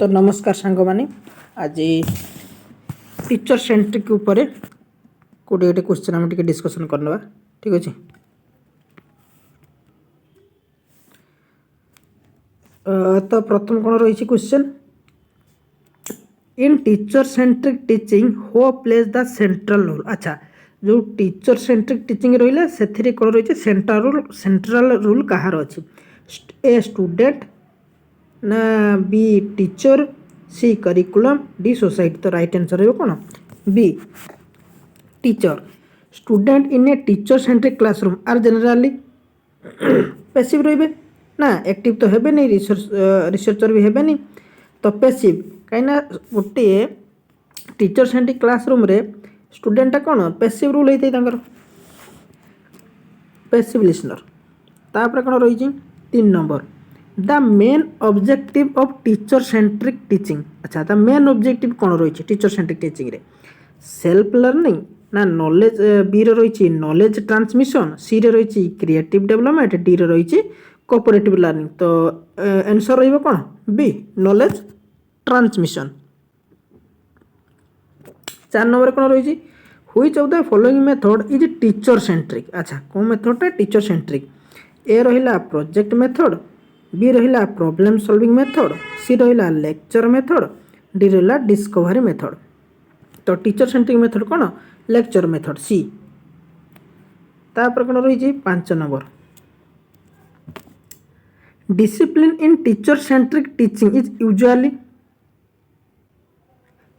तो नमस्कार सांग मानी आज टीचर सेंट्रिक ऊपर कोटे गोटे क्वेश्चन आम टे डिस्कसन करना ठीक अच्छे। तो प्रथम कौन रही question in teacher centric teaching हो प्लेज द सेंट्रल रोल। अच्छा जो टीचर सेंट्रिक टीचिंग रहा से कौन रही सेंट्रल रोल कहार अच्छी ए स्टूडेंट ना B teacher C curriculum D society. तो राइट आंसर है कौन B teacher. Student in a teacher centric classroom are generally passive रे ना एक्टिव तो हे नहीं रिसर्चर भी हे नहीं तो पैसिव कहीं गोटे टीचर सेंट्रिक क्लासरूम रे स्टूडेंटा कौन पैसिव रोल होता है पैसिव लिसनर। तापर कौन रही 3 number the main objective of teacher centric teaching. अच्छा द मेन ऑब्जेक्टिव कौन रही टीचर सेंट्रिक टीचिंग रे सेल्फ लर्निंग ना नॉलेज बी रही नॉलेज ट्रांसमिशन सी रही क्रिएटिव डेवलपमेंट डी रही कोऑपरेटिव लर्निंग। तो आंसर रही कौन बी नॉलेज ट्रांसमिशन। 4 नंबर कौन रही which of the following method is teacher centric. अच्छा कौन मेथड टीचर सेंट्रिक ए रहा प्रोजेक्ट मेथड बी रहा प्रॉब्लम सॉल्विंग मेथड सी रहा लेक्चर मेथड डी रहा डिस्कवरी मेथड। तो टीचर सेंट्रिक मेथड कौन लेक्चर मेथड सी। तापर कौन रही 5 number discipline in teacher centric teaching is usually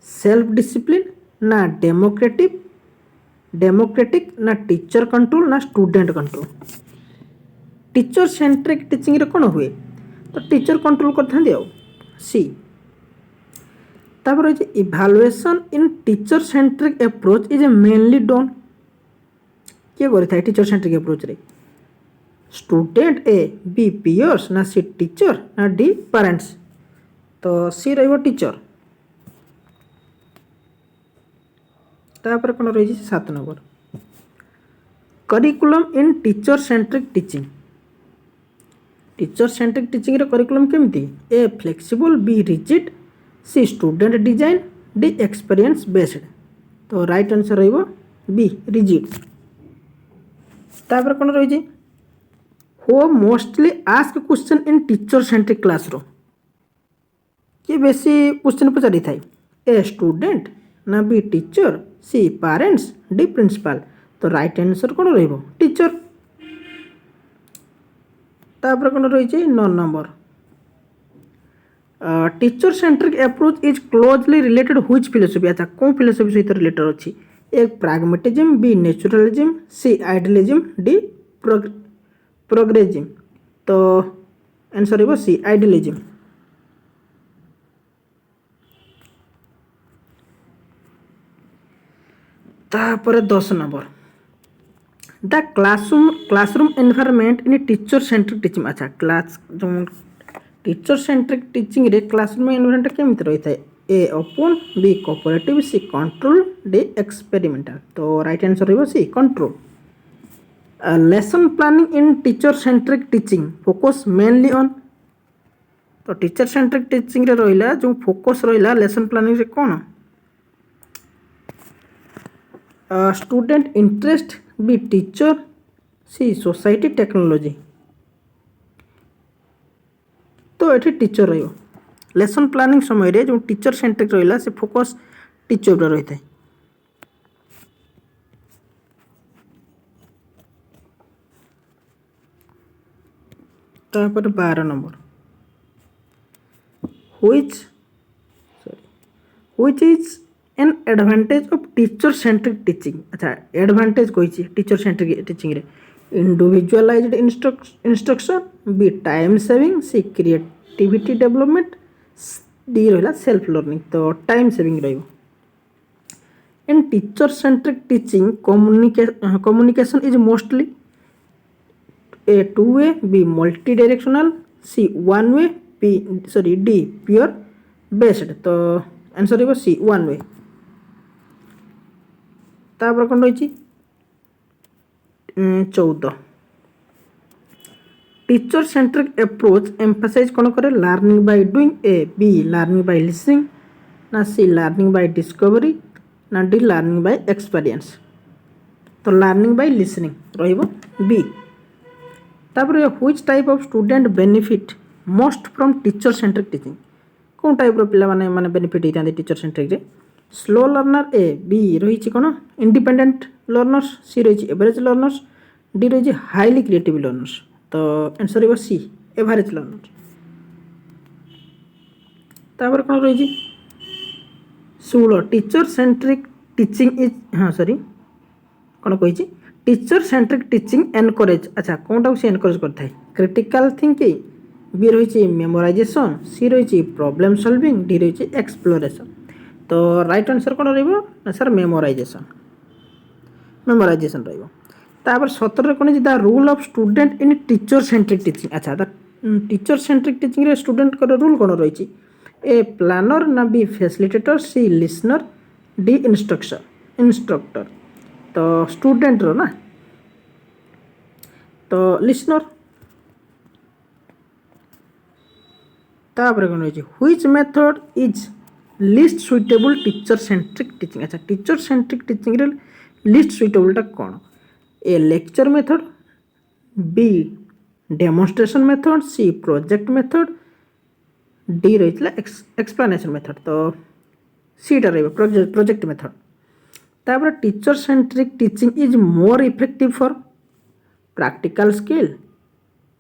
self discipline ना डेमोक्रेटिक ना टीचर कंट्रोल ना student control. Teacher centric teaching रे कौन हुए तो टीचर कंट्रोल करते सी। तापर evaluation in teacher centric approach is mainly done किए करता है टीचर सेंट्रिक अप्रोच रे स्टूडेंट ए बी पीयर्स ना सी टीचर ना डी पेरेंट्स। तो सी रही टीचर। तापर कौन रही 7 number curriculum in teacher centric teaching. Teacher centric teaching रे करिकुलम केमती A flexible B rigid C student design D experience based. तो राइट आंसर रही बी रिजिड। तापर कौन रही who mostly ask question in teacher centric classroom किए बेसी question पचारि थाए ए स्टूडेंट ना B teacher C parents D principal. तो राइट आंसर कौन रही टीचर। तापर कौन रही 9 number teacher centric approach is closely related which philosophy. अच्छा कौन फिलोसफी सहित रिलेटेड अच्छी A pragmatism B naturalism C idealism D progressism. तो आंसर रही सी आइडियलिज्म। तापर 10 number the classroom environment in teacher centric teaching. अच्छा क्लास जो teacher centric teaching रे क्लासरूम एनवायरनमेंट केमती रही है A open B cooperative C control D experimental. तो राइट आंसर रही C control. Lesson planning in teacher centric teaching focus mainly on. तो teacher centric teaching रे रहिला जो फोकस रहिला लेसन प्लानिंग रे कौन स्टूडेंट इंटरेस्ट बी टीचर सी society technology. तो ये टीचर रही लेसन प्लानिंग समय रे जो टीचर सेंट्रिक रहा से फोकस टीचर रही है। तापर 12 number which is an advantage of teacher centric teaching. अच्छा एडवांटेज कही टीचर सेंट्रिक टीचिंग रे individualized instruction B time saving C creativity development D रहा सेल्फ लर्निंग। तो टाइम सेविंग रही in teacher centric teaching communication is mostly A 2 way B multi directional C 1 way D pure based. तो answer रही C 1 वे। तापर कौन रही 14 teacher centric approach emphasise कौन करे learning by doing A be learning by listening ना सी learning by discovery ना D learning by experience तो लर्निंग बाय लिसनिंग रहिबो बी तापर which type of student benefit most from teacher centric teaching कौन type रो पिला माने बेनिफिट होता teacher centric रे स्लो लर्नर ए बी रही कौन इंडिपेंडेंट लर्नर्स सी रही एवरेज लर्नर्स डी रही हाईली क्रिएटिव लर्नर्स तो आंसर हो सी एवरेज लर्नर्स तापर कौन रही षोल टीचर सेंट्रिक टीचिंग इज हाँ सॉरी कौन कही टीचर सेंट्रिक टीचिंग एनकरेज अच्छा कौन सी एनकरेज करता है क्रिटिकल थिंकिंग बी रही मेमोराइजेशन सी रही प्रॉब्लम सॉल्विंग डी रही एक्सप्लोरेशन तो राइट आंसर कौन रहा सर मेमोराइजेशन तापर 17 कौन the rule of student in teacher centric teaching अच्छा द टीचर सेंट्रिक टीचिंग रे स्टूडेंट को रूल कौन रही ए प्लानर ना बी फैसिलिटेटर सी लिसनर डी इंस्ट्रक्टर तो स्टूडेंट रो ना तो लिसनर तापर कौन रही which method is list suitable teacher centric teaching अच्छा टीचर सेंट्रिक टीचिंग रे लिस्ट सुइटेबलटा कौन A lecture method B demonstration method C project method D रही एक्सप्लेनेशन मेथड तो सीटा रही प्रोजेक्ट मेथड तापर teacher centric teaching is more effective for practical skill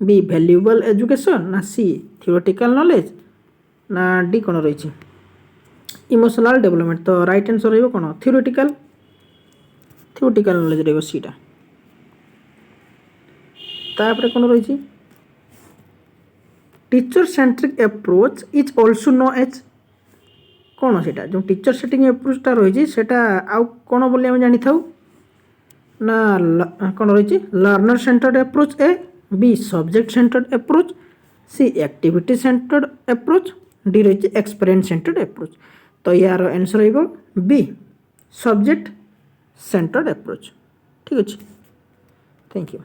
B valuable education ना सी थियोरेटिकल नॉलेज ना डी कौन रही इमोशनल डेवलपमेंट तो राइट आंसर रही कौन थियोरेटिकल नॉलेज रही सीटा तापर कौन रही teacher centric approach is also known as कौन से जो टीचर सेटिंग अप्रोचटा रही है आउ कौन बोली आम जानी था ना कौन रही learner centred approach A B subject centred approach C activity centred approach D रही एक्सपीरियंस सेंटर्ड अप्रोच तो यार आंसर रही बी सब्जेक्ट सेंटर्ड अप्रोच ठीक अच्छे थैंक यू।